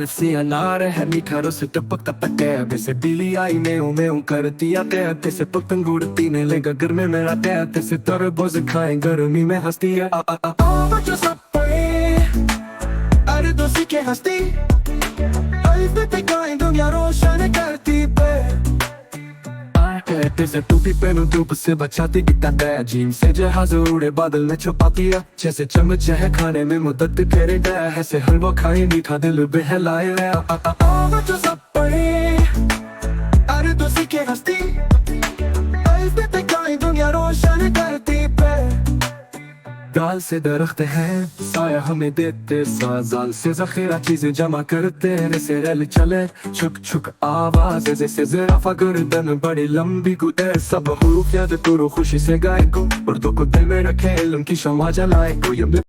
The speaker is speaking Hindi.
बारिश सी अनार है मीठा रस टपकता पटे जैसे बिल्ली आई मैं करती आते आते से पतंग उड़ती ने लेगा घर में मेरा आते से तरबूज खाए गर्मी में हंसती है बच्चों सब पे अरे दोस्ती के हंसती अल्फे गाएं दुनिया रोशन करती पे जैसे टूपी पहनूं धूप से बचाती दिखता है जीन से जहाज उड़े बादल में छुपाती है जैसे चम्मच है खाने में मुद्दत फेरे गया है से हलवा खाए मीठा दिल बहलाए बच्चों सब पढ़े अरे दोस्ती के हंसती अल्फे गाएं दुनिया रोशन करती पे डाल से दरख्त है साया हमें देते साजाल से जखीरा चीजें जमा करते से रैल चले छुक छुक आवाज जैसे ज़राफ़ा गर्दन बड़ी लंबी गुदे सब हुरूफ याद करो खुशी से गाए को उर्दू को दिल में रखे इल्म की शम्मा जलाए को ये